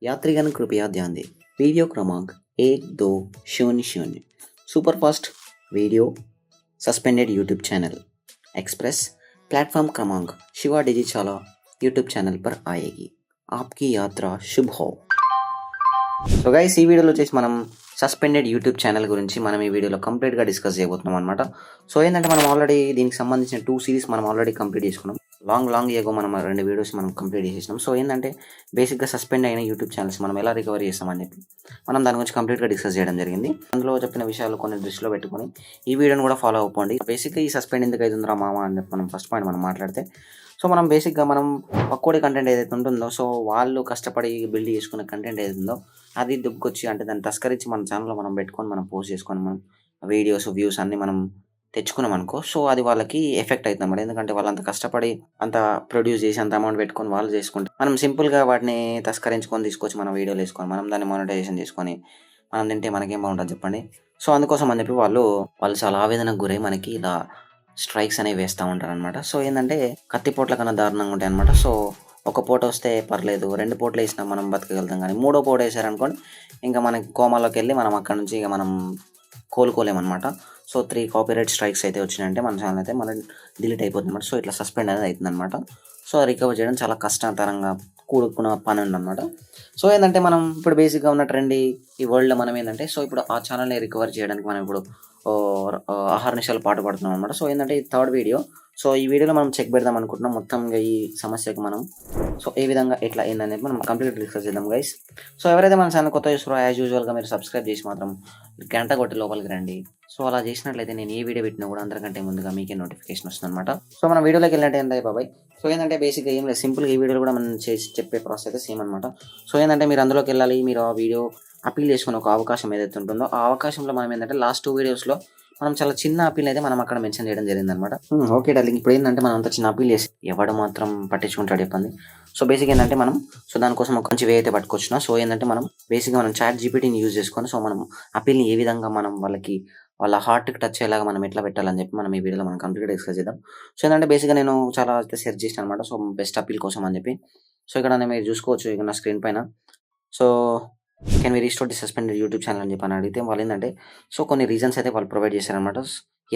यात्रीगण कृपया ध्यान दें। वीडियो क्रमांक 1200 superfast video suspended YouTube channel express platform क्रमांक शिवा डिजिचाला यूट्यूब चैनल पर आएगी। आपकी यात्रा शुभ हो। సో గైస్, ఈ వీడియోలో వచ్చేసి మనం సస్పెండెడ్ యూట్యూబ్ ఛానల్ గురించి మనం ఈ వీడియోలో కంప్లీట్గా డిస్కస్ చేయబోతున్నాం అనమాట. సో ఏంటంటే మనం ఆల్రెడీ దీనికి సంబంధించిన 2 సిరీస్ మనం ఆల్రెడీ కంప్లీట్ చేసుకున్నాం. లాంగ్ ఏగో మనం 2 వీడియోస్ మనం కంప్లీట్ చేసేసినాం. సో ఏంటంటే బేసిక్గా సస్పెండ్ అయిన యూట్యూబ్ ఛానల్స్ మనం ఎలా రికవరీ చేస్తామని చెప్పి మనం దాని గురించి కంప్లీట్గా డిస్కస్ చేయడం జరిగింది. అందులో చెప్పిన విషయాలు కొన్ని దృష్టిలో పెట్టుకొని ఈ వీడియోని కూడా ఫాలో అవ్వండి. బేసిక్గా ఈ సస్పెండ్ ఎందుకు అవుతుందిరా మామ అని చెప్పి మనం ఫస్ట్ పాయింట్ మనం మాట్లాడితే, సో మనం బేసిక్గా మనం పక్కోడి కంటెంట్ ఏదైతే ఉంటుందో, సో వాళ్ళు కష్టపడి బిల్డ్ చేసుకున్న కంటెంట్ ఏదైతే ఉందో అది దుబ్బుకొచ్చి అంటే దాన్ని తస్కరించి మన ఛానల్లో మనం పెట్టుకొని మనం పోస్ట్ చేసుకొని మనం వీడియోస్ వ్యూస్ అన్నీ మనం తెచ్చుకున్నాం అనుకో, సో అది వాళ్ళకి ఎఫెక్ట్ అవుతుంది అన్నమాట. ఎందుకంటే వాళ్ళు అంత కష్టపడి అంత ప్రొడ్యూస్ చేసి అంత అమౌంట్ పెట్టుకొని వాళ్ళు చేసుకుంటే మనం సింపుల్గా వాటిని తస్కరించుకొని తీసుకొచ్చి మనం వీడియోలు వేసుకొని మనం దాన్ని మానిటైజేషన్ చేసుకొని మనం తింటే మనకేం బాగుంటుంది చెప్పండి. సో అందుకోసం అని చెప్పి వాళ్ళు చాలా ఆవేదనకు గురై మనకి ఇలా స్ట్రైక్స్ అనేవి వేస్తూ ఉంటారనమాట. సో ఏంటంటే కత్తిపోట్ల కన్నా దారుణంగా ఉంటాయి అనమాట. సో ఒక పూట వస్తే పర్లేదు, 2 పూటలు వేసినా మనం బతకగలుగుతాం, కానీ 3వ పూట వేసారనుకోండి ఇంకా మనకి కోమాలోకి వెళ్ళి మనం అక్కడ నుంచి ఇక మనం కోలుకోలేమన్నమాట. సో 3 కాపీరైట్ స్ట్రైక్స్ అయితే వచ్చినాయంటే మన ఛానల్ అయితే మనం డిలీట్ అయిపోతుంది అనమాట. సో ఇట్లా సస్పెండ్ అనేది అవుతుంది అనమాట. సో రికవర్ చేయడం చాలా కష్టతరంగా కూడుకున్న పని ఉందన్నమాట. సో ఏంటంటే మనం ఇప్పుడు బేసిక్గా ఉన్న ట్రెండ్ ఈ వరల్డ్లో మనం ఏంటంటే, సో ఇప్పుడు ఆ ఛానల్ని రికవర్ చేయడానికి మనం ఇప్పుడు అహర్నిశలు పాటు పడుతున్నాం అనమాట. సో ఏంటంటే ఇది 3rd వీడియో. సో ఈ వీడియోలో మనం చెక్ పెడదాం అనుకుంటున్నాం మొత్తంగా ఈ సమస్యకు మనం సో ఏ విధంగా ఎట్లా ఏందనేది మనం కంప్లీట్ డిస్కస్ చేద్దాం గైస్. సో ఎవరైతే మన ఛానల్ కొత్త చూస్తారో యాజ్ యూజువల్గా మీరు సబ్స్క్రైబ్ చేసి మాత్రం గంట కొట్టి లోపలికి రండి. సో అలా చేసినట్లయితే నేను ఏ వీడియో పెట్టినా కూడా అందరికంటే ముందుగా మీకే నోటిఫికేషన్ వస్తుంది అనమాట. సో మన వీడియోలోకి వెళ్ళినట్టు ఏంటంటే బాబాయ్, సో ఏంటంటే బేసిక్గా ఏం లేదు, సింపుల్గా ఈ వీడియోలో కూడా మనం చేసి చెప్పే ప్రాసెస్ అయితే సేమ్ అనమాట. సో ఏంటంటే మీరు అందులోకి వెళ్ళాలి, మీరు ఆ వీడియో అపీల్ చేసుకునే ఒక అవకాశం ఏదైతే ఉంటుందో ఆ అవకాశంలో మనం ఏంటంటే లాస్ట్ 2 వీడియోస్లో మనం చాలా చిన్న అప్పీల్ అయితే మనం అక్కడ మెన్షన్ చేయడం జరిగింది అనమాట. ఓకే డార్లింగ్, ఇప్పుడు ఏంటంటే మనం అంత చిన్న అప్పీల్ చేసి ఎవడు మాత్రం పట్టించుకుంటాడు చెప్పండి. సో బేసిక్ ఏంటంటే మనం సో దానికోసం ఒక మంచి వే అయితే పట్టుకొచ్చినా. సో ఏంటంటే మనం బేసిక్గా మనం చాట్ జీపీటీని యూజ్ చేసుకొని సో మనం అప్పీల్ని ఏ విధంగా మనం వాళ్ళ హార్ట్కి టచ్ అయ్యేలాగా మనం ఎట్లా పెట్టాలని చెప్పి మనం ఈ వీడియోలో మనం కంప్లీట్గా డిస్కస్ చేద్దాం. సో ఏంటంటే బేసిక్గా నేను చాలా అయితే సెర్చ్ చేసిన అనమాట. సో బెస్ట్ అప్పీల్ కోసం అని చెప్పి. సో ఇక్కడ మీరు చూసుకోవచ్చు ఇక్కడ నా స్క్రీన్ పైన. So can we restore the suspended YouTube channel అని చెప్పి అడిగితే వాళ్ళు ఏంటంటే సో కొన్ని రీజన్స్ అయితే వాళ్ళు ప్రొవైడ్ చేశారనమాట.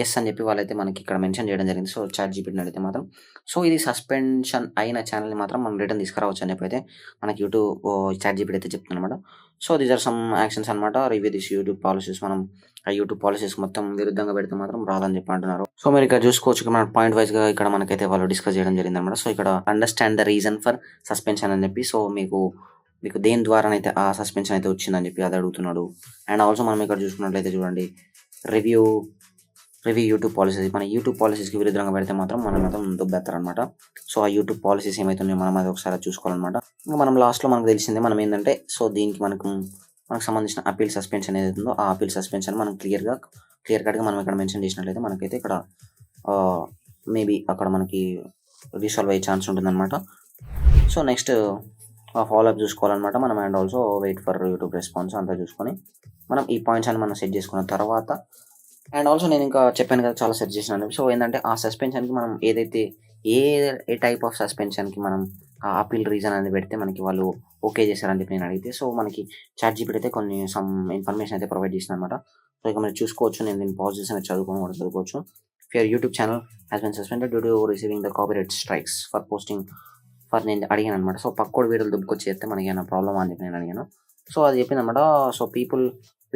ఎస్ అని చెప్పి వాళ్ళైతే మనకి ఇక్కడ మెన్షన్ చేయడం జరిగింది. సో చాట్ జీపీటీని అడిగితే మాత్రం సో ఇది సస్పెన్షన్ అయిన ఛానల్ని మాత్రం మనం రిటర్న్ తీసుకురావచ్చు అని చెప్పి అయితే మనకి చాట్ జీపీటీ అయితే చెప్తుందన్నమాట. So these are some actions అనమాట. రివ్యూ దిస్ యూట్యూబ్ పాలసీస్, మనం ఆ యూట్యూబ్ పాలసీస్ మొత్తం విరుద్ధంగా పెడితే మాత్రం రాదని చెప్పి అంటున్నారు. సో మీరు ఇక్కడ చూసుకోవచ్చు మన పాయింట్ వైజ్గా ఇక్కడ మనకైతే వాళ్ళు డిస్కస్ చేయడం జరిగింది అనమాట. సో ఇక్కడ understand the reason for suspension అని చెప్పి సో మీకు దేని ద్వారానైతే ఆ సస్పెన్షన్ అయితే వచ్చిందని చెప్పి అది అడుగుతున్నాడు. అండ్ ఆల్సో మనం ఇక్కడ చూసుకున్నట్లయితే చూడండి, రివ్యూ యూట్యూబ్ పాలసీస్, మన యూట్యూబ్ పాలసీస్కి విరుద్ధంగా పెడితే మాత్రం మనం మాత్రం దుబ్బెత్తారనమాట. సో ఆ యూట్యూబ్ పాలసీస్ ఏమైతున్నాయో మనం అది ఒకసారి చూసుకోవాలన్నమాట. ఇంకా మనం లాస్ట్లో మనకు తెలిసిందే మనం ఏంటంటే సో దీనికి మనకు సంబంధించిన అపీల్ సస్పెన్షన్ ఏదైతే ఉందో ఆ అపీల్ సస్పెన్షన్ మనం క్లియర్ కట్గా మనం ఇక్కడ మెన్షన్ చేసినట్లయితే మనకైతే ఇక్కడ మేబీ అక్కడ మనకి రీసాల్వ్ అయ్యే ఛాన్స్ ఉంటుందన్నమాట. సో నెక్స్ట్ ఫాలో అప్ చూసుకోవాలన్నమాట మనం. And also wait for YouTube response అంతా చూసుకొని మనం ఈ పాయింట్స్ అని మనం సెట్ చేసుకున్న తర్వాత అండ్ ఆల్సో నేను ఇంకా చెప్పాను కదా చాలా సెట్ చేసినాను. సో ఏంటంటే ఆ సస్పెన్షన్కి మనం ఏదైతే ఏ టైప్ ఆఫ్ సస్పెన్షన్కి మనం ఆ అపీల్ రీజన్ అనేది పెడితే మనకి వాళ్ళు ఓకే చేశారని చెప్పి నేను అడిగితే సో మనకి చాట్ జీపీటీ అయితే కొన్ని సమ్ ఇన్ఫర్మేషన్ అయితే ప్రొవైడ్ చేసిన అనమాట. సో ఇక మీరు చూసుకోవచ్చు, నేను దీన్ని పాజ్ చేసి చదువుకొని కూడా చదువుకోవచ్చు. Your YouTube channel has been suspended due to receiving the copyright strikes for posting నేను అడిగాను అనమాట. సో పక్కోడు వీడియోలు దుబ్బుకొచ్చి చేస్తే మనకి ఏమైనా ప్రాబ్లమ్ అని చెప్పి నేను అడిగాను. సో అది చెప్పింది అనమాట. So people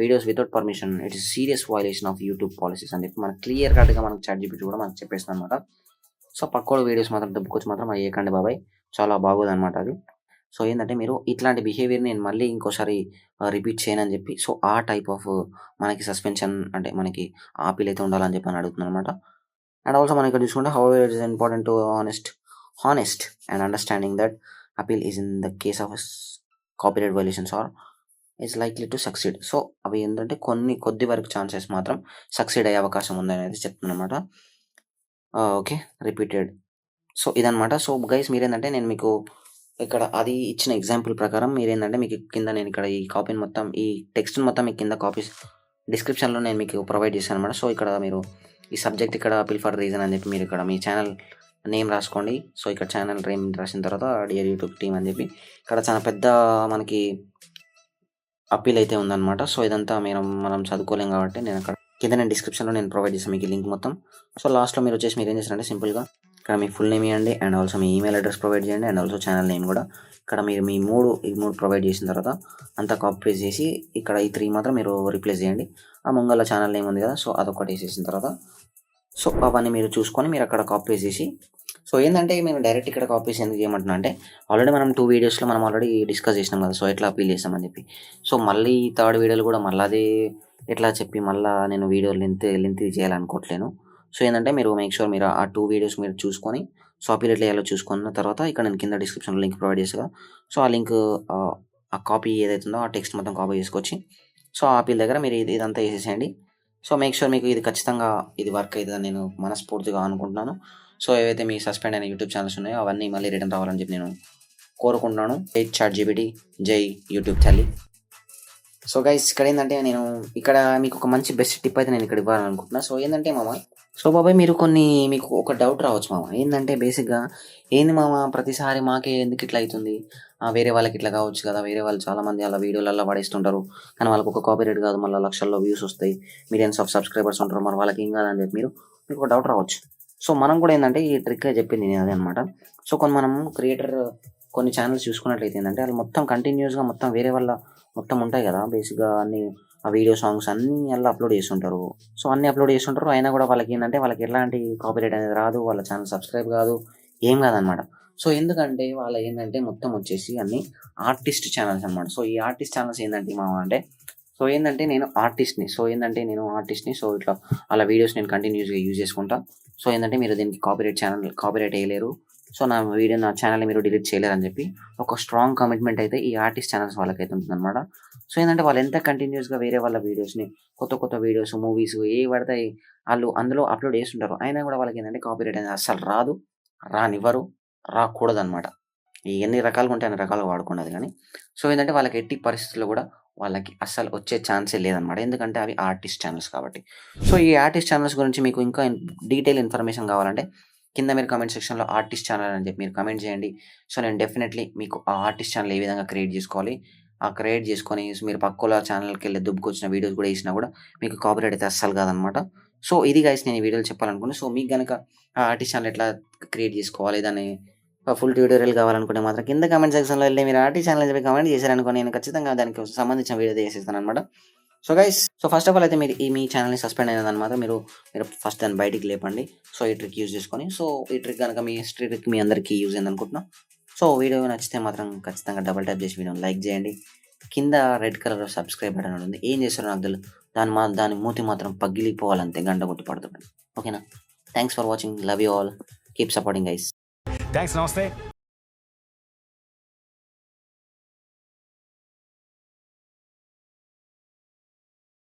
videos without permission it is serious violation of YouTube policies అని చెప్పి మనకు క్లియర్ కట్గా మనకు చాట్ జీపీటీ కూడా మనకు చెప్పేస్తుంది అనమాట. సో పక్కోడు వీడియోస్ మాత్రం దుబ్బుకొచ్చి మాత్రం అది ఏకండి బాబాయ్, చాలా బాగోదు అనమాట అది. సో ఏంటంటే మీరు ఇట్లాంటి బిహేవియర్ నేను మళ్ళీ ఇంకోసారి రిపీట్ చేయనని చెప్పి సో ఆ టైప్ ఆఫ్ మనకి సస్పెన్షన్ అంటే మనకి ఆపిల్ అయితే ఉండాలని చెప్పి అని అడుగుతున్నాను అనమాట. అండ్ ఆల్సో మనం ఇక్కడ చూసుకుంటే how it is important to honest and understanding that appeal is in the case of copyright violations or is likely to succeed. So అవి ఏంటంటే కొద్ది వరకు ఛాన్సెస్ మాత్రం సక్సీడ్ అయ్యే అవకాశం ఉందని అయితే చెప్తున్నమాట. Okay repeated. సో ఇదనమాట. సో గైస్ మీరేంటంటే నేను మీకు ఇక్కడ అది ఇచ్చిన ఎగ్జాంపుల్ ప్రకారం మీరేంటంటే మీకు కింద నేను ఇక్కడ ఈ కాపీని మొత్తం ఈ టెక్స్ట్ మొత్తం మీకు కింద కాపీస్ డిస్క్రిప్షన్లో నేను మీకు ప్రొవైడ్ చేశాను అనమాట. సో ఇక్కడ మీరు ఈ సబ్జెక్ట్ ఇక్కడ అపీల్ ఫర్ రీజన్ అని చెప్పి మీరు ఇక్కడ మీ ఛానల్ నేమ్ రాసుకోండి. సో ఇక్కడ ఛానల్ నేమ్ రాసిన తర్వాత డియర్ యూట్యూబ్ టీమ్ అని చెప్పి ఇక్కడ చాలా పెద్ద మనకి అప్పీల్ అయితే ఉందన్నమాట. సో ఇదంతా మనం చదువుకోలేం కాబట్టి నేను అక్కడ కింద నేను డిస్క్రిప్షన్లో నేను ప్రొవైడ్ చేస్తాను మీకు లింక్ మొత్తం. సో లాస్ట్లో మీరు వచ్చేసి మీరు ఏం చేస్తారంటే సింపుల్గా ఇక్కడ మీ ఫుల్ నేమ్ ఇవ్వండి and also me email address provide చేయండి అండ్ ఆల్సో ఛానల్ నేమ్ కూడా ఇక్కడ మీరు ఈ మూడు ప్రొవైడ్ చేసిన తర్వాత అంతా కాపీ పేస్ట్ చేసి ఇక్కడ ఈ 3 మాత్రం మీరు రీప్లేస్ చేయండి. ఆ ముంగల ఛానల్ నేమ్ ఉంది కదా, సో అదొకటి వేసేసిన తర్వాత సో అవన్నీ మీరు చూసుకొని మీరు అక్కడ కాపీ పేస్ట్ చేసి సో ఏంటంటే మేము డైరెక్ట్ ఇక్కడ కాపీ పేస్ట్ ఎందుకు చేయమంటున్నా అంటే ఆల్రెడీ మనం 2 వీడియోస్లో మనం ఆల్రెడీ డిస్కస్ చేసినాం కదా, సో ఎట్లా అప్పీల్ చేస్తామని చెప్పి. సో మళ్ళీ థర్డ్ వీడియోలో కూడా మళ్ళీ అదే ఎట్లా చెప్పి మళ్ళీ నేను వీడియో లెంత్ చేయాలనుకోవట్లేను. సో ఏంటంటే మీరు మేక్ షూర్ మీరు ఆ 2 వీడియోస్ మీరు చూసుకొని సో అప్పీల్ ఎట్లా చేయాలో చూసుకున్న తర్వాత ఇక్కడ నేను కింద డిస్క్రిప్షన్లో లింక్ ప్రొవైడ్ చేస్తా. సో ఆ లింక్ ఆ కాపీ ఏదైతుందో ఆ టెక్స్ట్ మొత్తం కాపీ చేసుకొచ్చి సో ఆ అప్పీల్ దగ్గర మీరు ఇదంతా వేసేసేయండి. సో మేక్ షూర్ మీకు ఇది ఖచ్చితంగా ఇది వర్క్ అవుతుందని నేను మనస్ఫూర్తిగా అనుకుంటున్నాను. సో ఏవైతే మీ సస్పెండ్ అయిన యూట్యూబ్ ఛానల్స్ ఉన్నాయో అవన్నీ మళ్ళీ రిటర్న్ రావాలని చెప్పి నేను కోరుకుంటున్నాను. జై ChatGPT, జై యూట్యూబ్ తల్లి. సో గైస్ ఇక్కడ ఏంటంటే నేను ఇక్కడ మీకు ఒక మంచి బెస్ట్ టిప్ అయితే నేను ఇక్కడ ఇవ్వాలనుకుంటున్నా. సో ఏంటంటే మామ, సో బాబాయ్ మీకు ఒక డౌట్ రావచ్చు మామ, ఏంటంటే బేసిక్గా ఏంది మామ ప్రతిసారి మాకే ఎందుకు ఇట్లా అవుతుంది, వేరే వాళ్ళకి ఇట్లా కావచ్చు కదా, వేరే వాళ్ళు చాలామంది అలా వీడియోలలో పడేస్తుంటారు కానీ వాళ్ళకి ఒక కాపీరైట్ కాదు, మళ్ళీ లక్షల్లో వ్యూస్ వస్తాయి, మిలియన్స్ ఆఫ్ సబ్స్క్రైబర్స్ ఉంటారు, మరి వాళ్ళకి ఏం కాదని చెప్పి మీకు ఒక డౌట్ రావచ్చు. సో మనం కూడా ఏంటంటే ఈ ట్రిక్ చెప్పింది నేను అదే అనమాట. సో మనం క్రియేటర్ కొన్ని ఛానల్స్ చూసుకున్నట్లయితే ఏంటంటే వాళ్ళు మొత్తం కంటిన్యూస్గా మొత్తం వేరే వాళ్ళ మొత్తం ఉంటాయి కదా, బేసిక్గా అన్ని ఆ వీడియో సాంగ్స్ అన్నీ అలా అప్లోడ్ చేస్తుంటారు. సో అన్నీ అప్లోడ్ చేస్తుంటారు అయినా కూడా వాళ్ళకి ఏంటంటే వాళ్ళకి ఎలాంటి కాపీరైట్ అనేది రాదు, వాళ్ళ ఛానల్ సబ్స్క్రైబ్ కాదు, ఏం కాదనమాట. సో ఎందుకంటే వాళ్ళ ఏంటంటే మొత్తం వచ్చేసి అన్ని ఆర్టిస్ట్ ఛానల్స్ అనమాట. సో ఈ ఆర్టిస్ట్ ఛానల్స్ ఏంటంటే అంటే సో ఏంటంటే నేను ఆర్టిస్ట్ని సో ఇట్లా అలా వీడియోస్ నేను కంటిన్యూస్గా యూజ్ చేసుకుంటా. సో ఏంటంటే మీరు దీనికి కాపీరైట్ వేయలేరు, సో నా ఛానల్ని మీరు డిలీట్ చేయలేరు అని చెప్పి ఒక స్ట్రాంగ్ కమిట్మెంట్ అయితే ఈ ఆర్టిస్ట్ ఛానల్స్ వాళ్ళకైతే ఉంటుందన్నమాట. సో ఏంటంటే వాళ్ళు ఎంత కంటిన్యూస్గా వేరే వాళ్ళ వీడియోస్ని కొత్త వీడియోస్ మూవీస్ ఏ పడతాయి వాళ్ళు అందులో అప్లోడ్ చేస్తుంటారు అయినా కూడా వాళ్ళకి ఏంటంటే కాపీరైట్ అనేది అస్సలు రానివ్వరు, రాకూడదన్నమాట. ఎన్ని రకాలుగా ఉంటే అన్ని రకాలుగా వాడుకున్నది కానీ సో ఏంటంటే వాళ్ళకి ఎట్టి పరిస్థితుల్లో కూడా వాళ్ళకి అస్సలు వచ్చే ఛాన్సే లేదనమాట, ఎందుకంటే అవి ఆర్టిస్ట్ ఛానల్స్ కాబట్టి. సో ఈ ఆర్టిస్ట్ ఛానల్స్ గురించి మీకు ఇంకా డీటెయిల్ ఇన్ఫర్మేషన్ కావాలంటే కింద మీరు కమెంట్ సెక్షన్లో ఆర్టిస్ట్ ఛానల్ అని చెప్పి మీరు కమెంట్ చేయండి. సో నేను డెఫినెట్లీ మీకు ఆ ఆర్టిస్ట్ ఛానల్ ఏ విధంగా క్రియేట్ చేసుకోవాలి ఆ క్రియేట్ చేసుకొని మీరు పక్కల ఛానల్కి వెళ్ళి దుబ్బుకొచ్చిన వీడియోస్ కూడా వేసినా కూడా మీకు కాపీరైట్ అయితే అస్సలు కాదనమాట. సో ఇది గైస్ నేను ఈ వీడియోలో చెప్పాలనుకున్నాను. సో మీకు కనుక ఆ ఆర్టిస్ట్ ఛానల్ ఎట్లా క్రియేట్ చేసుకోవాలి దాన్ని ఫుల్ ట్యూటోరియల్ కావాలనుకుంటే మాత్రం కింద కమెంట్ సెక్షన్లో వెళ్ళి మీరు ఆర్టిస్ట్ ఛానల్ చెప్పి కమెంట్ చేశారనుకో నేను ఖచ్చితంగా దానికి సంబంధించిన వీడియో చేసేస్తాను అనమాట. So guys so first of all అయితే మీరు మీ ఛానల్ని సస్పెండ్ అయినదని మాత్రం మీరు ఫస్ట్ దాన్ని బయటికి లేపండి. సో ఈ ట్రిక్ యూజ్ చేసుకొని సో ఈ ట్రిక్ కనుక మీ ట్రిక్ మీ అందరికీ యూజ్ అయింది అనుకుంటున్నాను. సో వీడియో నచ్చితే మాత్రం ఖచ్చితంగా డబుల్ ట్యాప్ చేసి వీడియోని లైక్ చేయండి. కింద రెడ్ కలర్ సబ్స్క్రైబ్ బటన్ ఉంటుంది, ఏం చేస్తారో నాకు తెలియదు, దాని మూతి మాత్రం పగిలిపోవాలంతే, గంట కొట్టి పడుతుంది. ఓకేనా, thanks for watching, love you all, keep supporting guys. Thanks, నమస్తే.